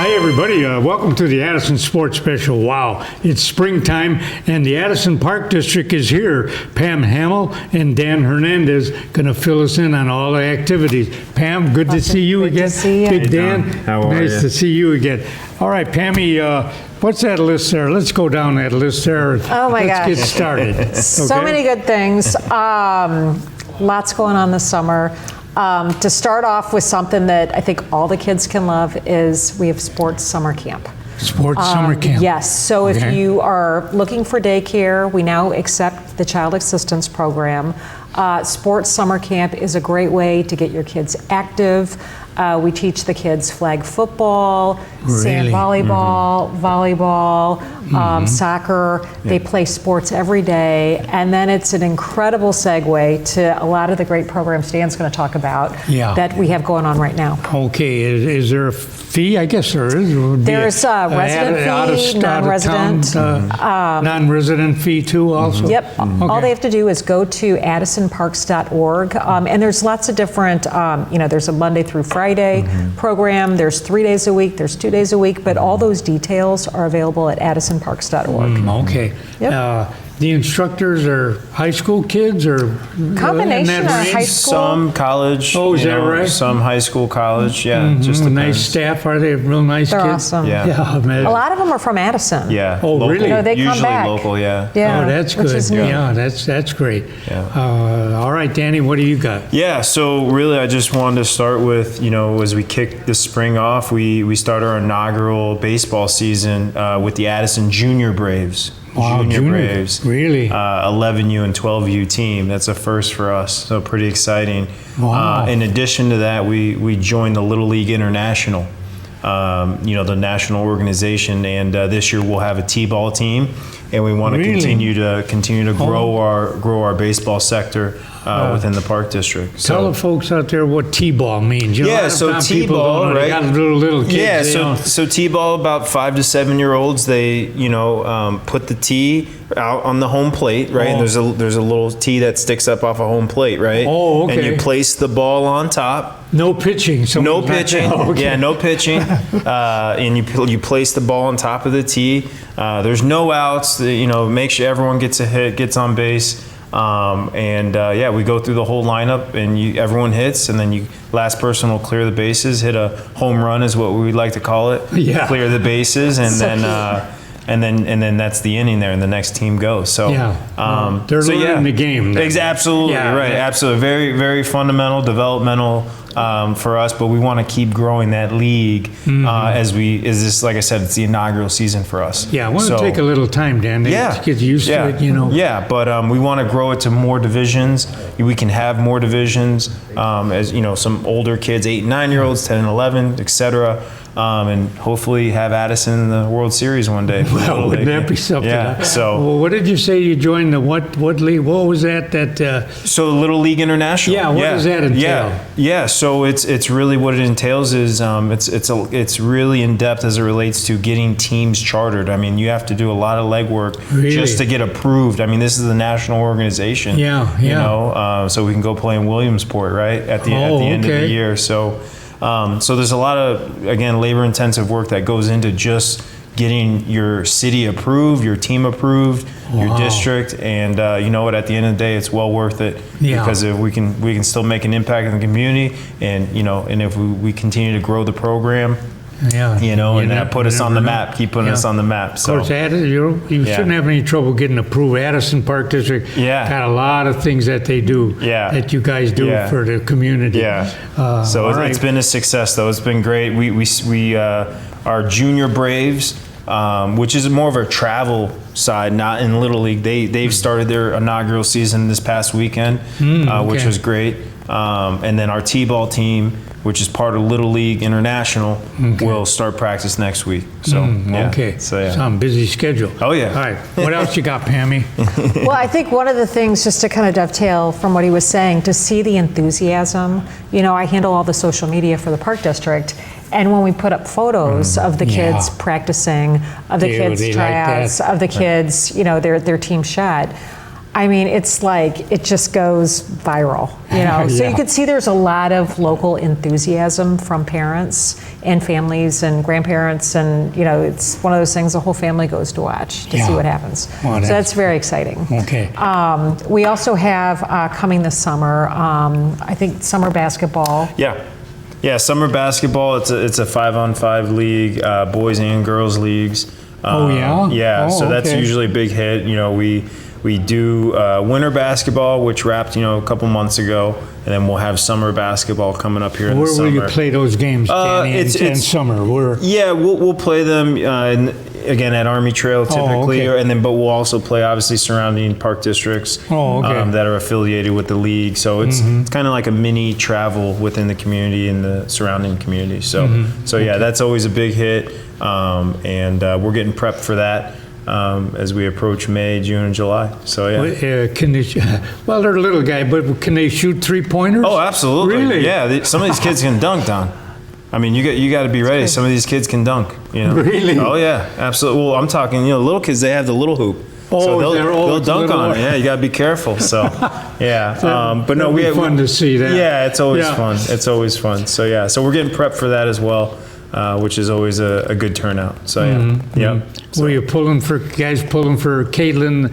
Hi, everybody. Welcome to the Addison Sports Special. Wow, it's springtime, and the Addison Park District is here. Pam Hamill and Dan Hernandez going to fill us in on all the activities. Pam, good to see you again. Good to see you. Big Dan, how are nice you? to see you again. All right, Pammy, what's that list there? Let's go down that list there. Oh, my Let's gosh. get started. So Okay? many good things. Lots going on this summer. To start off with something that I think all the kids can love is we have sports summer camp. Sports summer camp. Yes, so if Okay. you are looking for daycare, we now accept the Child Assistance Program. Sports summer camp is a great way to get your kids active. We teach the kids flag football, sand Really? volleyball, volleyball, soccer. They play sports every day, and then it's an incredible segue to a lot of the great programs Dan's going to talk about Yeah. that we have going on right now. Okay, is there a fee? I guess there is. It would be There's a resident fee, non-resident. Non-resident fee too also? Yep. All Okay. they have to do is go to addisonparks.org, and there's lots of different, there's a Monday through Friday program, there's 3 days a week, there's 2 days a week, but all those details are available at addisonparks.org. Okay. Yep. The instructors are high school kids or? Combination in that of range? high school. Some college. Oh, is you that know, right? Some high school, college. Yeah, just Nice depends. staff, are they? Real nice They're kids? awesome. Yeah. Yeah, I imagine. A lot of them are from Addison. Yeah. Oh, local. really? No, they come Usually back. local. Yeah. Yeah. Oh, that's which good. is neat. Yeah, that's great. Yeah. All right, Danny, what do you got? Yeah, so really I just wanted to start with, as we kick the spring off, we start our inaugural baseball season with the Addison Junior Braves. Wow, Junior Braves. Really? 11U and 12U team. That's a first for us, so pretty exciting. Wow. In addition to that, we joined the Little League International, the national organization, and this year we'll have a T-ball team, and we want to Really? continue to grow our baseball sector within the Park District. So. Tell the folks out there what T-ball means. A Yeah, lot of so times people T-ball, don't know. They right? got little kids. Yeah, they don't- so T-ball, about 5 to 7 year olds, they put the tee out on the home plate, right? And there's a little tee that sticks up off a home plate, right? Oh, okay. And you place the ball on top. No pitching. No Someone's not- pitching. Oh, okay. Yeah, no pitching. And you place the ball on top of the tee. There's no outs. Make sure everyone gets a hit, gets on base. We go through the whole lineup, and everyone hits, and then last person will clear the bases. Hit a home run is what we like to call it. Yeah. Clear the bases, and So then that's the inning there, and the next team goes. So Yeah. They're learning the game then. Absolutely Yeah, right. yeah. Absolutely, very very fundamental, developmental for us. But we want to keep growing that league as this, like I said, it's the inaugural season for us. Yeah, I want to take a little time, Dan, to get used to it, Yeah, but we want to grow it to more divisions. We can have more divisions, as some older kids, 8 and 9 year olds, 10 and 11, etc. And hopefully have Addison in the World Series one day. Well, wouldn't that be something? Yeah. So, Well, what did you say you joined the what league? What was that? so Little League International. Yeah, what does that entail? Yeah. So it's really what it entails is it's really in depth as it relates to getting teams chartered. I mean, you have to do a lot of legwork just to get approved. I mean, this is a national organization. Yeah. So we can go play in Williamsport, right, at the end of the year. So there's a lot of, again, labor-intensive work that goes into just getting your city approved, your team approved, your district, and you know what? At the end of the day, it's well worth it because if we can still make an impact in the community, and and if we continue to grow the program. And that put us on the map, keep putting us on the map. So. Of course, you shouldn't have any trouble getting approved. Addison Park District got a lot of things that they do that you guys do for the community. Yeah. It's been a success, though. It's been great. We our Junior Braves, which is more of a travel side, not in Little League. They've started their inaugural season this past weekend, which was great. And then our T-ball team, which is part of Little League International, will start practice next week. So, Some busy schedule. Oh, yeah. All right. What else you got, Pammy? Well, I think one of the things, just to kind of dovetail from what he was saying, to see the enthusiasm. I handle all the social media for the Park District, and when we put up photos of the kids practicing, of the kids tryouts, of the kids, their team shot, I mean, it's like, it just goes viral, you know. So Yeah. you can see there's a lot of local enthusiasm from parents and families and grandparents, and, you know, it's one of those things the whole family goes to watch to see Yeah. what happens. Well, So that's very exciting. Okay. We also have coming this summer, I think summer basketball. Yeah, summer basketball. It's a 5-on-5 league, boys and girls leagues. Oh, yeah? Yeah. Oh, So that's okay. usually a big hit. You know, we do winter basketball, which wrapped a couple months ago, and then we'll have summer basketball coming up here in the Where summer. will you play those games, Danny, in summer? Where? Yeah, we'll play them again at Army Trail typically, okay. but we'll also play obviously surrounding park districts that are affiliated with the league. So it's kind of like a mini travel within the community and the surrounding community. So yeah, that's always a big hit, and we're getting prepped for that. As we approach May, June, and July. So yeah. Can they? Well, they're a little guy, but can they shoot 3-pointers? Oh, absolutely. Really? Yeah. Some of these kids can dunk, Don. I mean, you got to be ready. Some of these kids can dunk. Really? Oh yeah, absolutely. Well, I'm talking. Little kids. They have the little hoop. Oh, so they'll it's dunk little- on it. Yeah, you got to be careful. So yeah. But no, That'd be fun to see that. Yeah, it's always Yeah. fun. It's always fun. So yeah. So we're getting prepped for that as well. Which is always a good turnout. So yeah. Were you pulling for Caitlin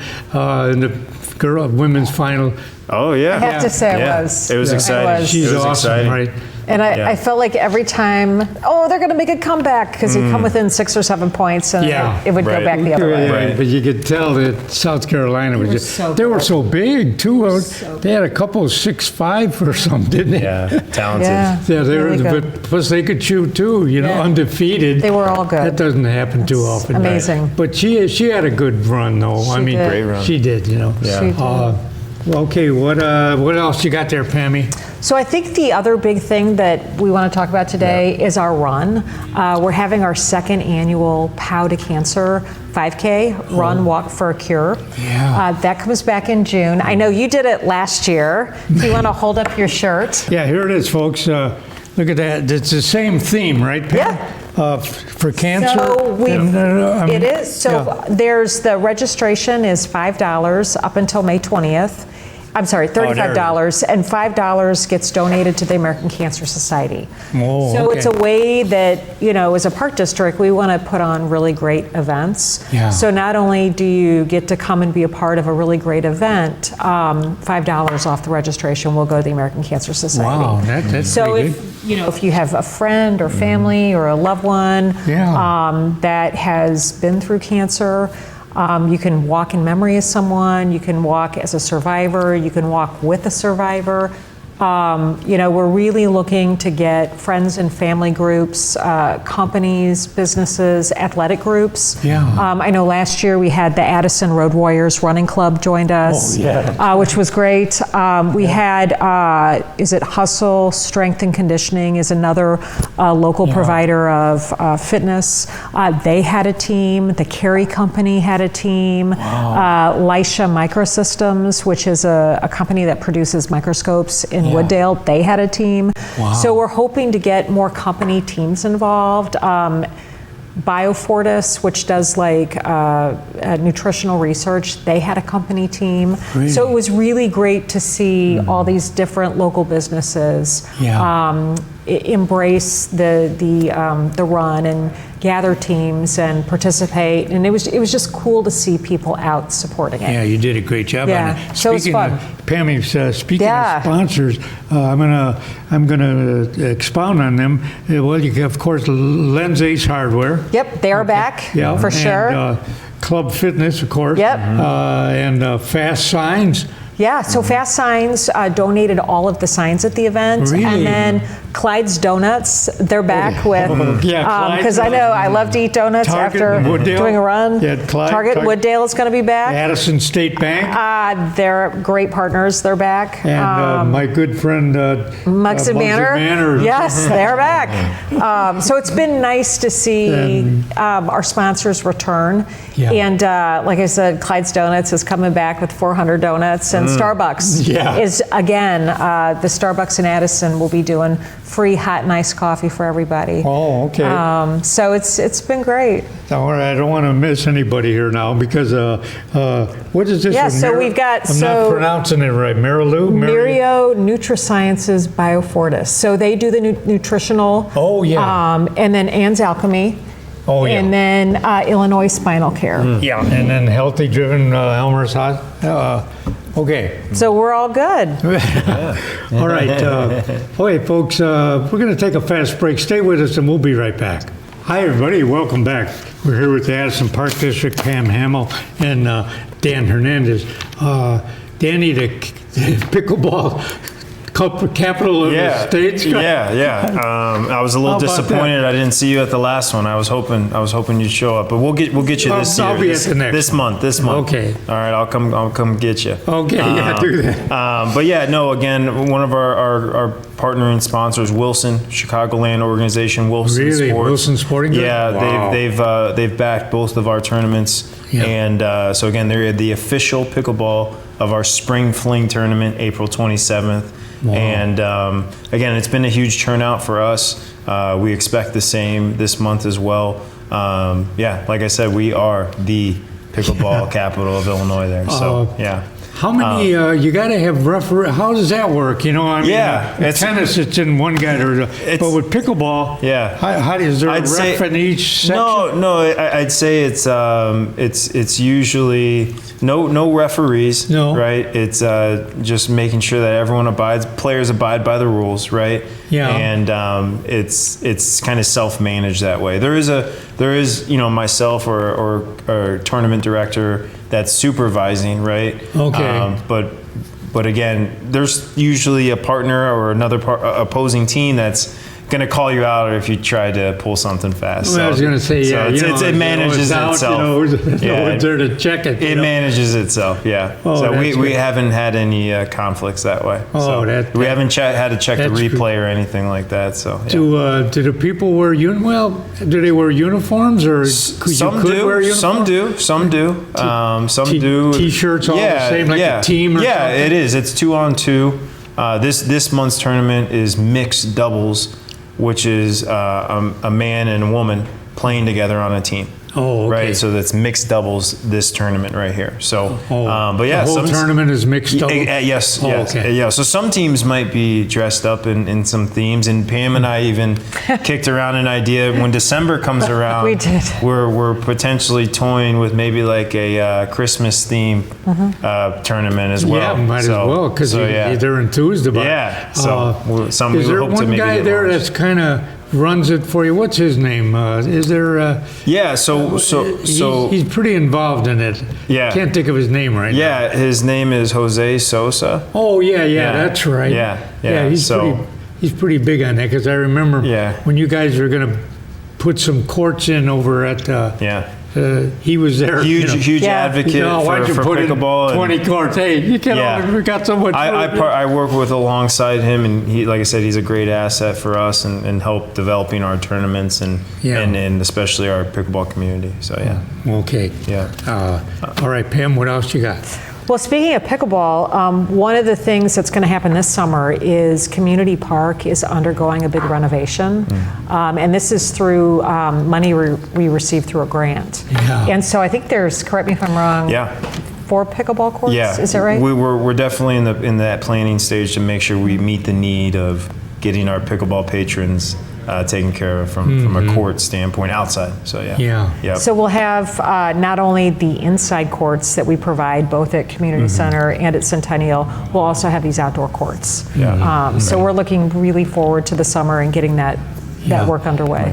in the women's final? Oh yeah. I have to say Yeah. it was. It was It exciting. was. She's It was awesome, exciting. right? And Yeah. I felt like every time, they're going to make a comeback, because he'd come within 6 or 7 points, and Yeah. it would Right. go back the other way. Yeah, Right. but you could tell that South Carolina was just, so they were good. so big too. So They had a couple 6'5" or something, didn't they? Yeah. Talented. Yeah, Yeah, they were, really good. but plus they could shoot too, Yeah. undefeated. They were all good. That doesn't happen too That's often. amazing. But she had a good run though. I She mean, did. Great run. she did, Yeah. She did. Well, okay, what else you got there, Pammy? So I think the other big thing that we want to talk about today is our run. We're having our second annual POW to Cancer 5K, Run, Walk for a Cure. Yeah. That comes back in June. I know you did it last year. Do you want to hold up your shirt? Yeah, here it is, folks. Look at that. It's the same theme, right, Pam? Yeah. For cancer. So it is. So yeah. there's the registration is $5 up until May 20th. I'm sorry, $35, and $5 gets donated to the American Cancer Society. Oh, So okay. it's a way that, as a park district, we want to put on really great events. Yeah. So not only do you get to come and be a part of a really great event, $5 off the registration will go to the American Cancer Society. Wow, that's So pretty if you have a friend or family or a loved one Yeah. that has been through cancer, you can walk in memory of someone, you can walk as a survivor, you can walk with a survivor. We're really looking to get friends and family groups, companies, businesses, athletic groups. Yeah. I know last year we had the Addison Road Warriors Running Club joined us, which was great. We had, is it Hustle Strength and Conditioning is another local provider of fitness. They had a team. The Carey Company had a team. Lisha Microsystems, which is a company that produces microscopes in Wooddale, they had a team. Wow. So we're hoping to get more company teams involved. Biofortis, which does nutritional research, they had a company team. Really? So it was really great to see all these different local businesses embrace the run and gather teams and participate, and it was just cool to see people out supporting it. Yeah, you did a great job Yeah, on it. so it was Speaking fun. of, Pammy, speaking Yeah. of sponsors, I'm gonna expound on them. Well, you have, of course, Lindsay's Hardware. Yep, they are back Yeah, for sure. And, Club Fitness, of course. Yep. And Fast Signs. Yeah, so Fast Signs donated all of the signs at the event. Really? And then Clyde's Donuts, they're back with, Yeah, Clyde's because I know I love to eat donuts Target after and Wooddale. doing a run. Yeah, Clyde- Target, Wooddale is going to be back. Addison State Bank. They're great partners, they're back. And my good friend Muggs and Manor. Yes, they're back. So it's been nice to see our sponsors return. Yeah. And like I said, Clyde's Donuts is coming back with 400 donuts, and then Starbucks Yeah. is, again, the Starbucks in Addison will be doing free hot and iced coffee for everybody. Oh, okay. So it's been great. All right, I don't want to miss anybody here now because what is this? Yeah, one? so we've got- I'm not pronouncing it right. Marilou? Mirio Nutrisciences Biofortis. So they do the nutritional. Oh, yeah. And then Ann's Alchemy. Oh, yeah. And then Illinois Spinal Care. Yeah, and then Healthy Driven Elmer's Hot. Okay. So we're all good. All right. Okay, folks, we're going to take a fast break. Stay with us and we'll be right back. Hi, everybody. Welcome back. We're here with the Addison Park District, Pam Hamill and Dan Hernandez. Danny, the pickleball capital of the states. I was a little disappointed I didn't see you at the last one. I was hoping you'd show up, but we'll get you this year. I'll be at the next this month. Okay. All right, I'll come get you. Okay, yeah, do that. But yeah, no. Again, one of our partnering sponsors, Wilson, Chicagoland organization, Wilson Really? Sports. Wilson Sporting Goods? Yeah, Wow. they've backed both of our tournaments, Yeah. and so again, they're the official pickleball of our Spring Fling tournament, April 27th. Wow. And again, it's been a huge turnout for us. We expect the same this month as well. Like I said, we are the pickleball capital of Illinois there. So, yeah. How many, you got to have referee, how does that work? You know, I mean, it's- tennis, it's in one guy, but with pickleball, Yeah. how is there a I'd ref say- in each section? No, I'd say it's usually no referees, No. right? It's just making sure that players abide by the rules, right? Yeah. And it's kind of self-managed that way. There is myself or tournament director that's supervising, right? Okay. But again, there's usually a partner or another opposing team that's going to call you out if you try to pull something fast. Well, I was going to say, yeah. It manages it's itself. out, no one's there to check it. It manages itself, yeah. Oh, So that's we good. haven't had any conflicts that way. Oh, so we haven't had to check the that's replay or anything like that. So yeah. Do the people wear do they wear uniforms or Some you could do, wear uniforms? some do. Some do. T-shirts all the same, like a team or yeah, something? it is. It's 2-on-2. This month's tournament is mixed doubles, which is a man and a woman playing together on a team. Oh, okay. Right, so that's mixed doubles this tournament right here. So, but yeah, the whole tournament is mixed double? Yes, Oh, yes, okay. yeah. So some teams might be dressed up in some themes, and Pam and I even kicked around an idea when December comes around. We did. We're potentially toying with maybe like a Christmas theme tournament as well. Yeah, might as well, because they're enthused about it. Yeah, so we Is hope there to one maybe guy get there launched. that's kind of runs it for you? What's his name? Is there? Yeah, so he's pretty involved in it. Yeah. Can't think of his name right now. yeah, his name is Jose Sosa. Oh yeah, that's right. Yeah. He's pretty big on that because I remember when you guys were going to put some courts in over at. He was there. Huge Yeah. advocate why'd you for put pickleball. in 20 courts? Hey, you can't. We got so much. I work with alongside him, and he, like I said, he's a great asset for us and help developing our tournaments and especially our pickleball community. So Okay. Yeah. All right, Pam. What else you got? Well, speaking of pickleball, one of the things that's going to happen this summer is Community Park is undergoing a big renovation. And this is through money we received through a grant. Yeah. And so I think there's, correct me if I'm wrong, 4 pickleball courts? Yeah. Is that right? We're definitely in that planning stage to make sure we meet the need of getting our pickleball patrons taken care of from a court standpoint outside. So yeah. So we'll have not only the inside courts that we provide both at Community Center and at Centennial, we'll also have these outdoor courts. So we're looking really forward to the summer and getting that work underway.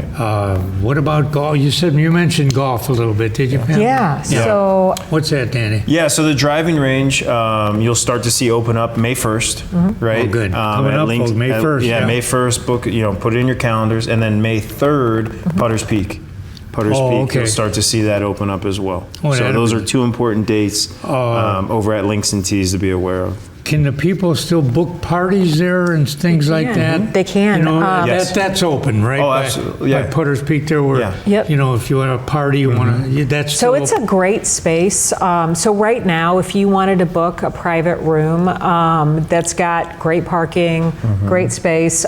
What about golf? You mentioned golf a little bit, did you, Pam? Yeah. So what's that, Danny? Yeah, so the driving range you'll start to see open up May 1st, right? Oh, good. Coming at up, folks, May 1st. May 1st, book, put it in your calendars, and then May 3rd, Putter's Peak. Putter's Peak, you'll start to see that open up as well. So those are 2 important dates over at Links and Tees to be aware of. can the people still book parties there and things like that? They can. You know, Yes. that's open, right? Oh, absolutely, yeah. By Potter's Peak there where, Yeah. Yep. you know, if you want a party, you want to, that's So still it's a great space. So right now, if you wanted to book a private room that's got great parking, great space,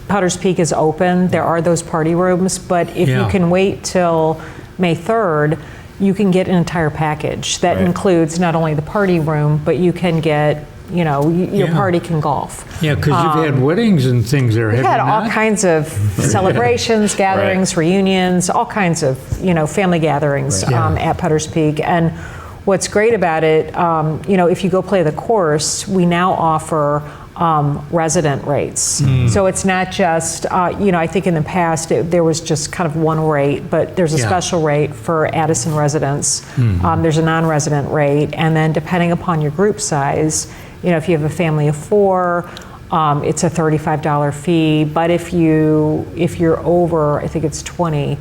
Potter's Peak is open. There are those party rooms, but if you Yeah. can wait till May 3rd, you can get an entire package that Right. includes not only the party room, but you can get, you know, your Yeah. party can golf. Yeah, because you've had weddings and things there, have We've you had all not? kinds of celebrations, gatherings, reunions, all kinds of, you know, family gatherings at Potter's Peak. And what's great about it, you know, if you go play the course, we now offer resident rates. So it's not just, you know, I think in the past there was just kind of one rate, but there's a Yeah. special rate for Addison residents. There's a non-resident rate, and then depending upon your group size, you know, if you have a family of 4, it's a $35 fee. But if you're over, I think it's 20,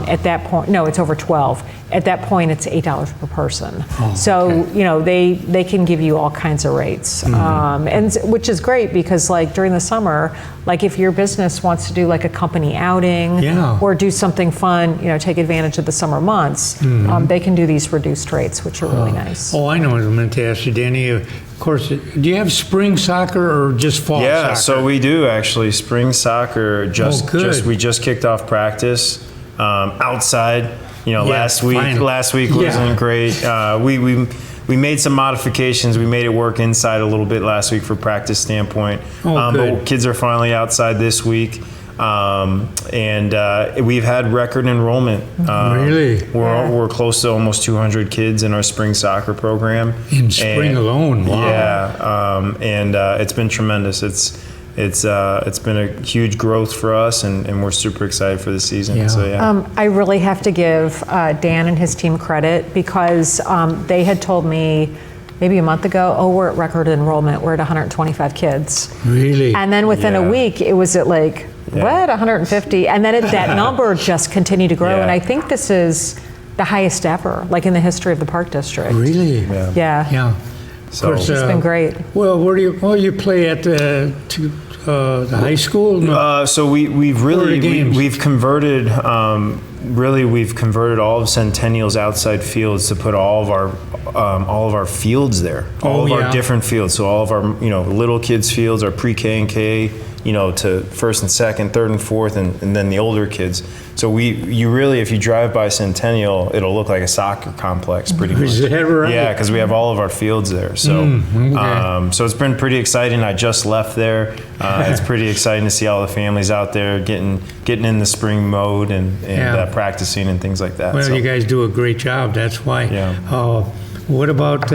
at that point, no, it's over 12. At that point, it's $8 per person. So, you know, they can give you all kinds of rates, and which is great because, like, during the summer, like if your business wants to do like a company outing Yeah. or do something fun, you know, take advantage of the summer months, they can do these reduced rates, which are really nice. Oh, I know what I meant to ask you, Danny. Of course, do you have spring soccer or just fall soccer? Yeah, so we do actually. Spring soccer good. we just kicked off practice outside. You know, Yeah, last week finally. wasn't great. We made some modifications. We made it work inside a little bit last week for practice standpoint. Oh, good. But kids are finally outside this week. And we've had record enrollment. Really? We're close to almost 200 kids in our spring soccer program. In spring alone, wow. Yeah, and it's been tremendous. It's been a huge growth for us, and we're super excited for the season. Yeah. So yeah. I really have to give Dan and his team credit because they had told me maybe a month ago, oh, we're at record enrollment. We're at 125 kids. Really? And then within a Yeah. week, it was at like, what, 150? And then that number just continued to grow. Yeah. And I think this is the highest ever, like in the history of the Park District. Really? Yeah. Yeah. So- Of course, It's been great. Well, where do you? Oh, you play at the high school? No. So we've Where are really the games? we've converted we've converted all of Centennial's outside fields to put all of our fields there, all of yeah. our different fields. So all of our little kids fields, our pre-K and K, to first and second, third and fourth, and then the older kids. So you really, if you drive by Centennial, it'll look like a soccer complex pretty much. Is that right? Yeah, because we have all of our fields there. So okay. so it's been pretty exciting. I just left there. It's pretty exciting to see all the families out there getting in the spring mode and Yeah. practicing and things like that. Well, So- you guys do a great job. That's why. Yeah. What about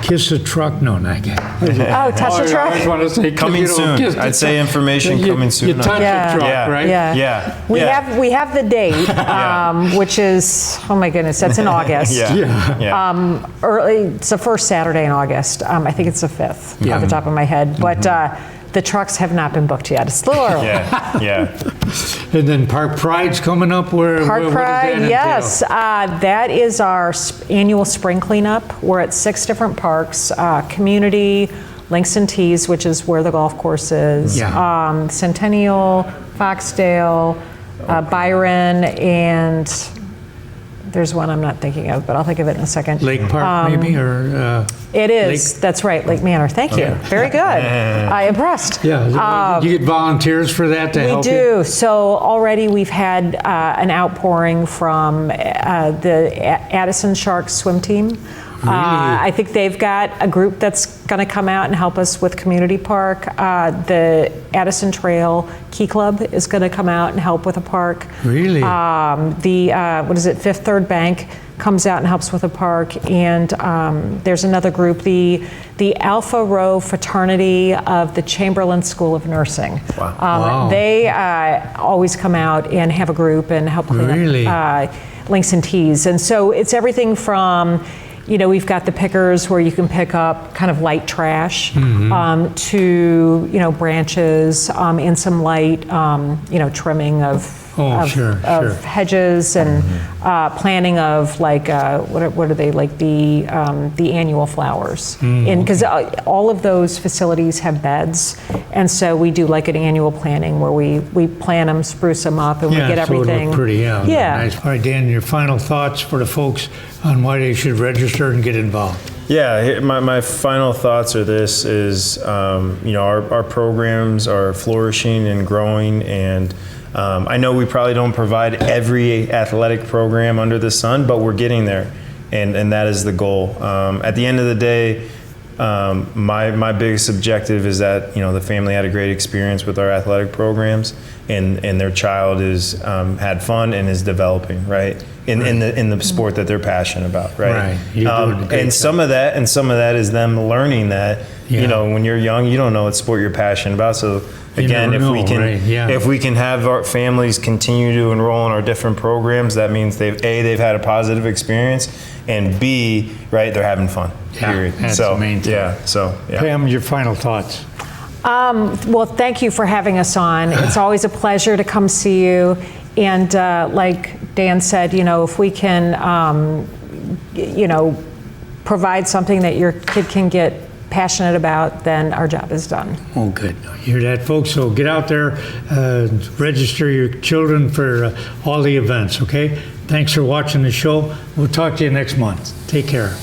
kiss a truck? No, not yet. Oh, touch the I truck? just want to say Coming soon. kiss the I'd say truck. information You- coming soon. You touch Yeah. the truck, Yeah. right? Yeah. Yeah. We yeah. have the date, which is, oh my goodness, that's in August. Yeah. Yeah. Early, it's the first Saturday in August. I think it's the 5th Yeah. off the top of my head. But the trucks have not been booked yet. It's a little early. Yeah. Yeah. And then Park Pride's coming up. Where? Park what does that Pride, entail? yes. That is our annual spring cleanup. We're at 6 different parks, Community, Langston Tees, which is where the golf course is, Yeah. Centennial, Foxdale, Byron, and there's one I'm not thinking of, but I'll think of it in a second. Lake Park, maybe, or It is. That's right, Lake Manor. Thank you. Very good. Impressed. yeah. You get volunteers for that to We help you? do. So already we've had an outpouring from the Addison Sharks swim team. I think they've got a group that's going to come out and help us with Community Park. The Addison Trail Key Club is going to come out and help with a park. Really? The Fifth Third Bank comes out and helps with a park, and there's another group, the Alpha Rho Fraternity of the Chamberlain School of Nursing. Wow. They always come out and have a group and help clean Really? up links and tees, and so it's everything from, we've got the pickers where you can pick up kind of light trash to, branches and some light, trimming of of hedges and planting of like what are they, like the annual flowers. Because all of those facilities have beds, and so we do like an annual planting where we plant them, spruce them up, and we get everything. So it look pretty, Yeah. Nice. All right, Dan, your final thoughts for the folks on why they should register and get involved. Yeah, my final thoughts are this is, our programs are flourishing and growing, and I know we probably don't provide every athletic program under the sun, but we're getting there, and that is the goal. At the end of the day, my biggest objective is that, the family had a great experience with our athletic programs, and their child is had fun and is developing, right? In the sport that they're passionate about, right? And some of that is them learning that, when you're young, you don't know what sport you're passionate about. So again, if we can have our families continue to enroll in our different programs, that means they've had a positive experience, and B, right, they're having fun. Period. That's the main thing. Pam, your final thoughts. Well, thank you for having us on. It's always a pleasure to come see you. And like Dan said, if we can, provide something that your kid can get passionate about, then our job is done. Oh, good. You hear that, folks? So get out there, register your children for all the events, okay? Thanks for watching the show. We'll talk to you next month. Take care.